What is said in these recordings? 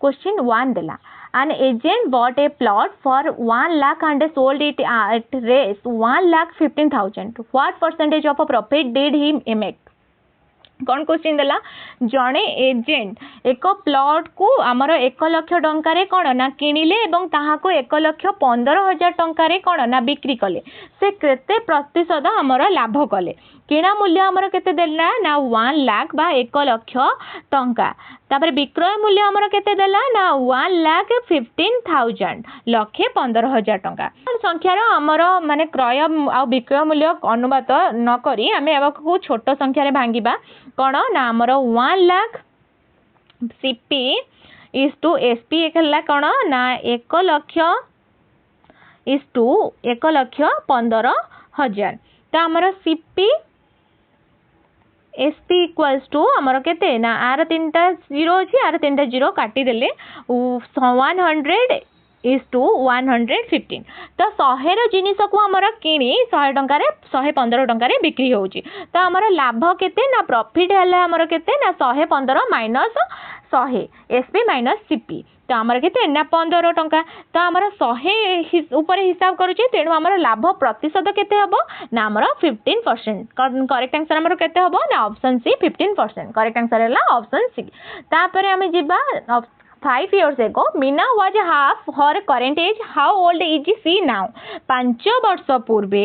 Question 1 देला an agent bought a plot for 1 lakh and sold it at raise 1,15,000. What percentage of a profit did he make? कौन question देला जड़े agent एक plot को आमर 1 लाख टंकार कौन ना किणिले एवं ताहाको 1,15,000 टंकार कौन ना बिक्री कले से केते प्रतिशत आमर लाभ कले किणा मूल्य आमर केते देला ना 1 लाख बा 1 लाख टंका तापर विक्रय मूल्य आमर केते देला ना 1,15,000 लक्षे 15,000 टंका संख्यार आमर माने क्रय आ विक्रय मूल्य अनुपात न करी आमे एवको छोट संख्यार भांगिबा कौन ना आमर 1 lakh CP is to SP एक कौन ना 1 लाख इज टू 1,15,000 तो आमर सीपी एसपी इक्वल्स टू आमर केते ना आर 3टा जीरो अच्छी आर 3टा जीरो काटी देले 100 इज टू 115 तो 100 जिनिस को आमर किणी 100 टंकार 115 टंकार बिक्री होची तो आमर लाभ केते ना प्रॉफिट है आमर केते ना 115 माइनस 100 एसपी माइनस सीपी तो आमर केते ना 15 टंका तो आमर 100 ऊपर हिसाब करूची तेणु आमर लाभ प्रतिशत केते हबो ना आमर 15%. करेक्ट आंसर आमर केते हबो ना ऑप्शन सी 15%. करेक्ट आंसर है ऑप्शन सी. तापर आमे जिबा 5 years ago Meena was half her current age. How old is she now? 5 वर्ष पूर्वे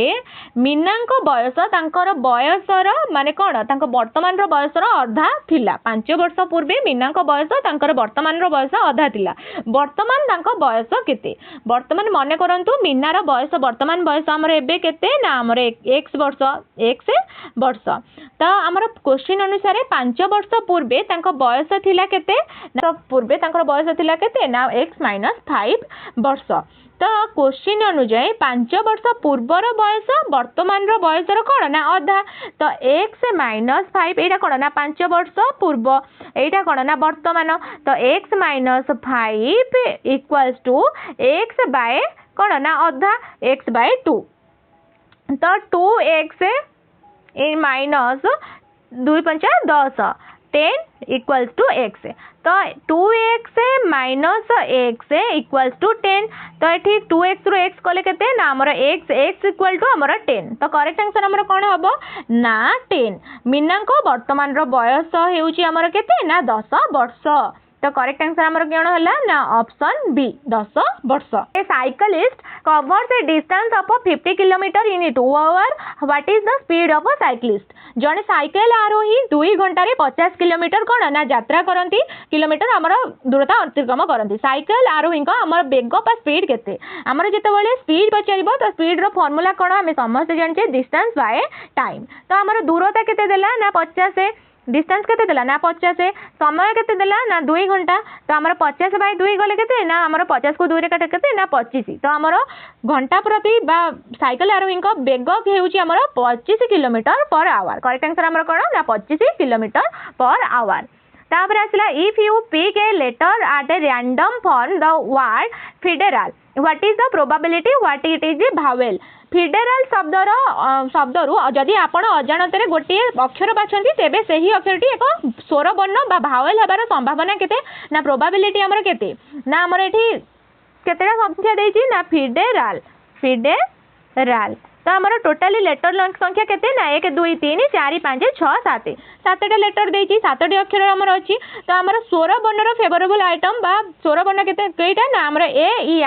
मीना को बयस तांकर बयसर माने कोन तांको वर्तमान रो बयसर अधा थिला 5 वर्ष पूर्वे मीना को बयस तांकर वर्तमान रो बयस अधा थिला वर्तमान तांको बयस केते वर्तमान माने करंतु मीना रो बयस वर्तमान बयस हमर एबे केते ना हमर x वर्ष तो हमर क्वेश्चन अनुसार 5 वर्ष पूर्वे तांको बयस थिला केते ना पूर्वे तांकर बयस थिला केते ना x माइनस 5 वर्ष तो क्वेश्चन अनुसार 5 वर्ष पूर्वर बयस वर्तमान रो बयसर कोन ना अधा तो x माइनस 5 एटा कोन ना 5 वर्ष पूर्व एटा कोन ना वर्तमान तो x minus 5 equals to x by कोन ना अधा x बाय 2 तो 2x इन माइनस 2 पंचा 10 10 इक्वल्स टू x तो 2x minus x equals to 10 तो ये 2x रो x कले केते ना हमर x इक्वल टू हमर 10 तो करेक्ट आंसर हमर कोन हबो ना 10 मीना को वर्तमान रो बयस हेउची हमर केते ना 10 वर्ष तो करेक्ट आंसर हमर केण हला ना ऑप्शन बी 10 वर्ष. A cyclist covers a distance of 50 kilometre in 2 hour. What is the speed of a cyclist? जने साइकिल आरोही 2 घंटा रे 50 किलोमीटर कोन ना यात्रा करंती किलोमीटर हमर दूरता अतिक्रम करंती साइकिल आरोही को हमर वेग बा स्पीड केते हमर जेते बेले स्पीड पचारिबो तो स्पीड रो फार्मूला कोन हम समस्त जानचे डिस्टेंस बाय टाइम तो हमर दूरता केते देला ना 50 डिस्टेंस केते देला ना 50 समय केते देला ना 2 घंटा तो हमर 50 बाय 2 गले केते ना हमर 50 को 2 रे काटे केते ना 25 तो हमर घंटा प्रति बा साइकिल आरोही को वेग हेउची हमर 25 kilometre per our. Correct answer हमर कोन ना 25 किलोमीटर पर आवर. तापर आसला if you pick a letter at a random from the word federal what is the probability what it is a vowel. Federal शब्दरू जदि आपण अजाणत गोटे अक्षर बाछंती तेबे सही अक्षरटी एक स्वर वर्ण बा भावेल हेबार संभावना केते ना प्रोबेबिलिटी हमर केते ना हमर एठी केतेटा संख्या देछि ना फेडरल तो हमर टोटली लेटर संख्या केते ना 1 2 3 4 5 6 7 7टा लेटर देछि 7टी अक्षर हमर अछि तो हमर स्वर वर्णर फेवरेबल आइटम बा स्वर वर्ण केते केइटा ना हमर ए ई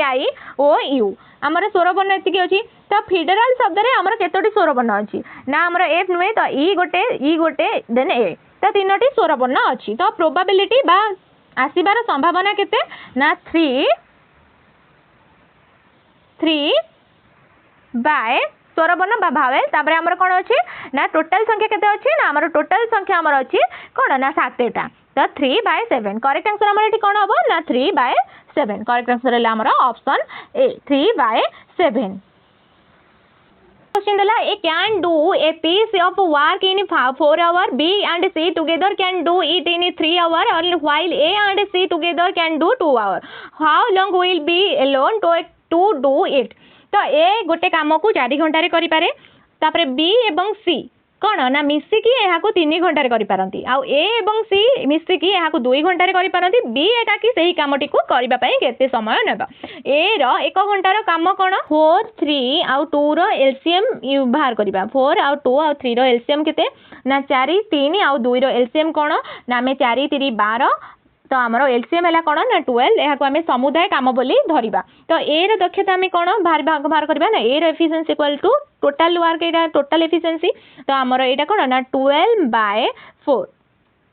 आई ओ यू हमर स्वर वर्ण एतिकी अछि तो फेडरल शब्द रे हमर केतोटी स्वर वर्ण अछि ना हमर ए नुए तो ई गोटे देन ए तो तीनोटी स्वर वर्ण अछि तो प्रोबेबिलिटी बा आसीबार संभावना केते ना 3 बाय स्वर वर्ण बा भावेल तापर हमर कोन अछि ना टोटल संख्या केते अछि ना हमर टोटल संख्या हमर अछि कोन ना 7टा तो 3 बाय 7 करेक्ट आंसर हमर एठी कोन हबो ना 3 बाय 7 करेक्ट आंसर है हमर ऑप्शन ए 3 बाय 7. क्वेश्चन दला A can do a piece of work in 4 hour B and C together can do it in 3 hour और while A and C together can do 2 hour. How long will B alone to do it. तो A गोटे काम को 4 घंटा रे करि पारे तापरे बी एवं सी कौन ना मिसिकी यहाँ 3 घंटे करपारती आउ ए एवं सी मिसिकी यहाँ 2 घंटे करपारती बी एकाकी से कमटी को करने केते समय नेब ए रो 1 घंटार काम कौन 4 3 आउ 2 रो एलसीएम बाहर करबा 4 आउ 2 आउ 3 रो एलसीएम केते ना 4 3 आउ 2 रो एलसीएम कौन ना आम 4 3 12 तो आमर एलसीएम है कौन ना 12 यहाँ आम समुदाय काम बोली धरिबा तो ए रो दक्षता आम कौन बाहर करबा ना ए रो efficiency equal to total work एटा टोटल एफिशिएंसी तो आमर एटा कौन ना 12/4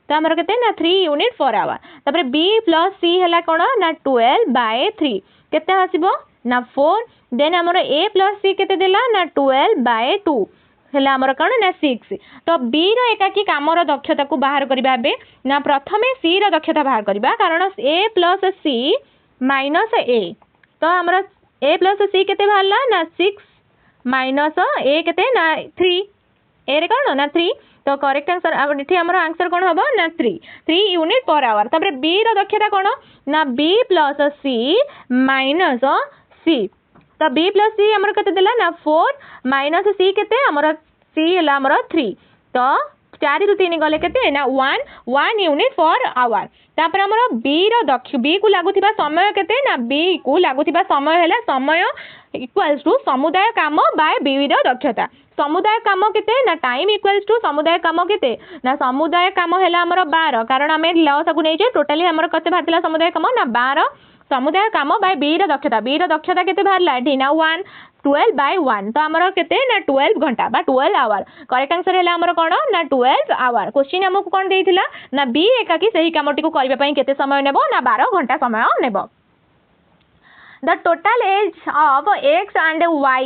तो आमर केते ना 3 यूनिट पर आवर तापर बी प्लस सी है कौन ना 12/3 केते आसीबो ना 4 देन आमर ए प्लस सी केते देला ना 12/2 हेला आमर कौन ना 6 तो बी रो एकाकी कामर दक्षता को बाहर करबा बे ना प्रथमे सी रो दक्षता बाहर करबा कारण ए प्लस सी माइनस ए तो आमर ए प्लस सी केते बाहरला ना 6 माइनस ए केते ना 3 ए रे कौन ना 3 तो करेक्ट आंसर एठी हमर आंसर कौन हबो ना 3 यूनिट पर आवर तापर बी रो दक्षता कौन ना बी प्लस सी माइनस सी तो बी प्लस सी हमर केते देला ना 4 माइनस सी केते हमर सी हला हमर 3 तो 4 रु 3 गले केते ना 1 यूनिट पर आवर तापर हमर बी रो बी को लागुथिबा समय केते ना बी को लागुथिबा समय हला समय इक्वल्स टू समुदाय काम बाय बी रो दक्षता समुदाय काम केते ना टाइम इक्वल्स टू समुदाय काम केते ना समुदाय काम हला हमर 12 कारण हमें लॉस को नै जे टोटली हमर कते भातिला समुदाय काम ना 12 समुदाय काम बाय बी रो दक्षता केते बाहरला एठी ना 12/1 तो हमर केते ना 12 घंटा बा 12 आवर करेक्ट आंसर है हमर कोन ना 12 आवर क्वेश्चन हमको कोन देइथिला ना बी एकाकी सही कामटी को करबा पई केते समय नेबो ना 12 घंटा समय नेबो The total age of x and y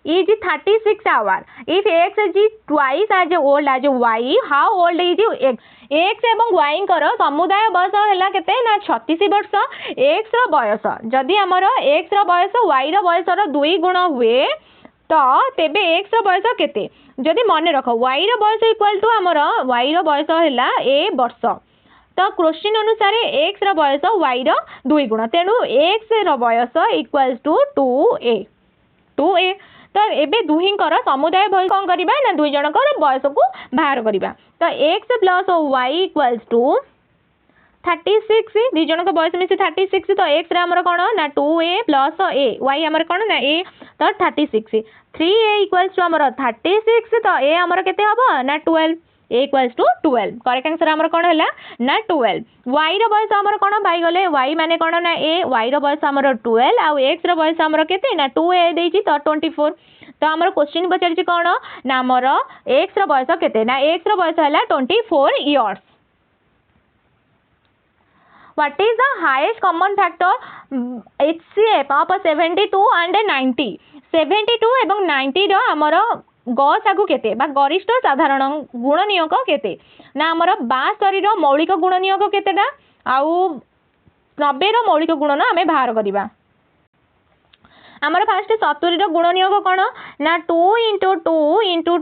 is 36 hours. If x is twice as old as y, how old is x? x एवं y कर समुदाय बयस है केते ना 36 वर्ष x रो बयस जदि हमर x रो बयस y रो बयस रो 2 गुण हुए तो तेबे x रो बयस केते जदि मन रख y रो बयस इक्वल टू हमर y रो बयस हैला a वर्ष तो क्वेश्चन अनुसार x रो बयस y रो 2 गुण तेणु x रो बयस इक्वल्स टू 2a तो एबे दुहींकर समुदाय बयस कोन करबा ना दुई जनकर बयस को बाहर करबा तो x plus y equals to 36 दुई जनक बयस मिसी 36 तो x रे हमर कोन ना 2a प्लस a y हमर कोन ना a तो 36 3a इक्वल्स टू हमर 36 तो a हमर केते हबो ना 12 a equals to 12 correct answer हमर कोन हैला ना 12 y रो बयस हमर कोन बाई गले y माने कोन ना a y रो बयस हमर 12 आ x रो बयस हमर केते ना 2a देछि तो 24 तो हमर क्वेश्चन पचारछि कोन ना हमर x रो बयस केते ना x रो बयस हैला 24 years What is the highest common factor HCF of 72 and 90 72 एवं 90 रो हमर गसागु केते बा गरिष्ठ साधारण गुणनियोग केते ना हमर 62 रो मौलिक गुणनियोग केतेटा आउ 90 रो मौलिक गुणन हमें बाहर करिबा हमर फर्स्ट 70 रो गुणनियोग कोन ना 2 * 2 * 2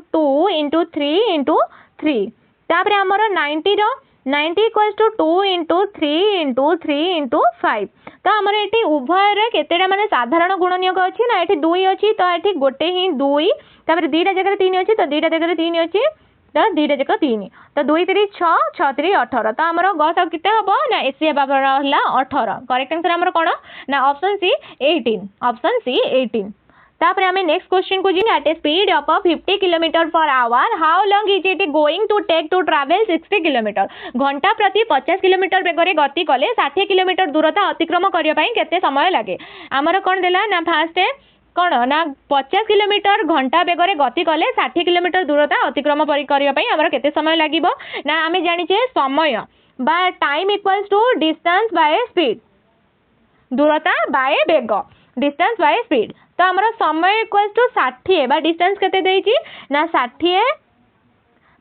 * 3 * 3 तापर हमर 90 रो 90 equals to 2 into 3 into 3 into 5 तो हमर एठी उभय रे केतेडा माने साधारण गुणनियोग अछि ना एठी 2 अछि तो एठी गोटे ही 2 तापर दीटा जगह 3 अछि तो दीटा जगह 3 अछि तो दीटा जगह 3 तो 2 3 6 6 3 18 तो हमर गस केते हबो ना एसी बाबर हला 18 करेक्ट आंसर हमर कोन ना ऑप्शन सी 18 तापर हमें नेक्स्ट क्वेश्चन को जी at a speed of 50 kilometre per hour how long is it going to take to travel 60 kilometre घंटा प्रति 50 किलोमीटर बेगरे गति कले 60 किलोमीटर दूरता अतिक्रम करिया पई केते समय लागे हमर कोन देला ना फास्ट कौन ना 50 किलोमीटर घंटा बेगरे गति कले 60 किलोमीटर दूरता अतिक्रम करिया पई हमर केते समय लागिबो ना आमे जानि छे समय बा time equals to distance by speed दूरता बाय बेग डिस्टेंस बाय स्पीड तो हमर समय इक्वल्स टू 60 बा डिस्टेंस केते देइची ना 60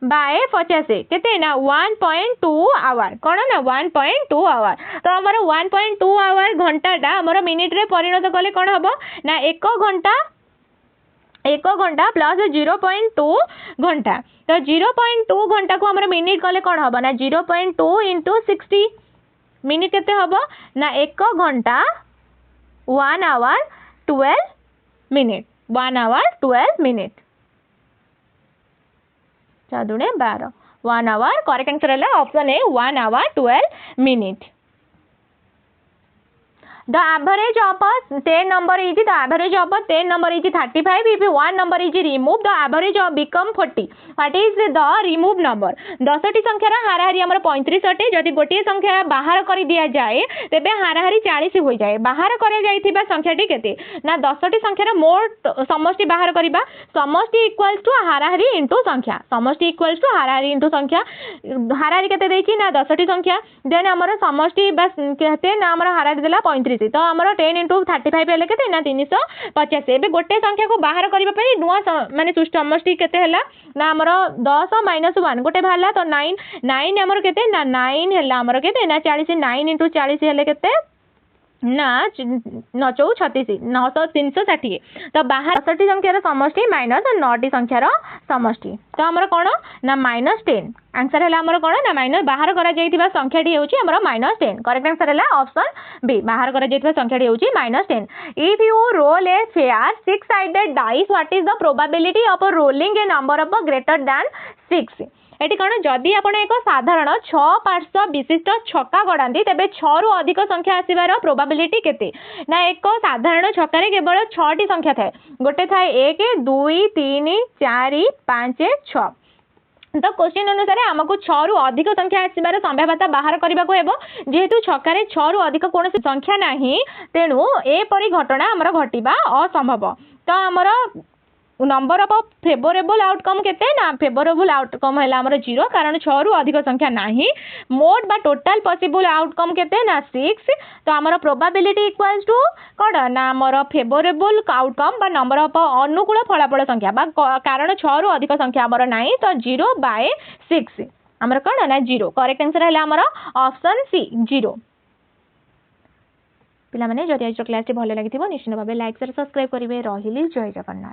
बाय 50 केते ना 1.2 आवर कोन ना 1.2 आवर तो हमर 1.2 आवर घंटाटा हमर मिनिट रे परिणत कले कोन हबो ना 1 घंटा प्लस 0.2 घंटा तो 0.2 घंटा को हमर मिनिट कले कोन हबो ना 0.2 into 60 मिनिट केते हबो ना 1 घंटा 1 hour 12 minute 1 hour 12 minute चार दुणे 12 1 आवर करेक्ट आंसर है option A 1 hour 12 minute The average of a 10 number is the average of a 10 number is 35. If one number is removed, the average of become 40. What is the remove number? 10टी संख्यार हाराहारी आमर 35 अटे जदि गोटे संख्या बाहर कर दिया जाए तेबे हाराहारी 40 हो जाए बाहर कर जाइथिबा संख्याटी केते ना 10टी संख्यार मोट समष्टि बाहर करिबा समष्टि इक्वल्स टू हाराहारी इनटू संख्या समष्टि इक्वल्स टू हाराहारी इनटू संख्या हाराहारी केते देछि ना 10टी संख्या देन आमर समष्टि बस केते ना आमर हाराहारी देला 35 तो आमर 10 × 35 हेले केते ना 350 एबे गोटे संख्या को बाहर करिबा पई नुआ माने समष्टि केते हला ना आमर 10 - 1 गोटे भाला तो 9 9 आमर केते ना 9 हला आमर केते ना 40 9 × 40 हेले केते ना 9 4 36 900 360 तो बाहर 10टी संख्यार समष्टि माइनस 9टी संख्यार समष्टि तो आमर कोन ना -10 आंसर है आमर कोन ना माइनस बाहर करा जाइथिबा संख्याटी हेउची आमर -10 करेक्ट आंसर है ऑप्शन बी बाहर करा जाइथिबा संख्याटी हेउची -10 if you roll a fair 6 sided dice what is the probability of rolling a number of greater than 6 एटी कौन जदि आपण एक साधारण 6 पार्श्व विशिष्ट छक्का गड़ाती तेबे 6 रु अधिक संख्या आसीबार प्रोबेबिलिटी केते ना एक साधारण छक्का केवल 6टी संख्या थाए गोटे थाए 1 2 3 4 5 6 तो क्वेश्चन अनुसार आमको 6 रु अधिक संख्या आसीबार संभाव्यता बाहर करबा को हेबो जेहेतु छक्का 6 रु अधिक कौन संख्या नाही तेणु एपरी घटना आमर घटिबा असंभव तो आमर नंबर ऑफ फेवरेबल आउटकम केते ना फेवरेबल आउटकम है आमर 0 कारण 6 रु अधिक संख्या नाही मोड बा टोटल पॉसिबल आउटकम केते ना 6 तो आमर प्रोबेबिलिटी इक्वल्स टू कोड ना आमर फेवरेबल आउटकम बा नंबर ऑफ अनुकूल फलाफल संख्या बा कारण 6 रु अधिक संख्या आमर नाही तो 0/6 आमर कोन ना 0 करेक्ट आंसर है आमर ऑप्शन सी 0 पिला माने जदि आज क्लास भल लागिथिबो निश्चित भाबे लाइक शेयर सब्सक्राइब करिवे रहिली जय जगन्नाथ।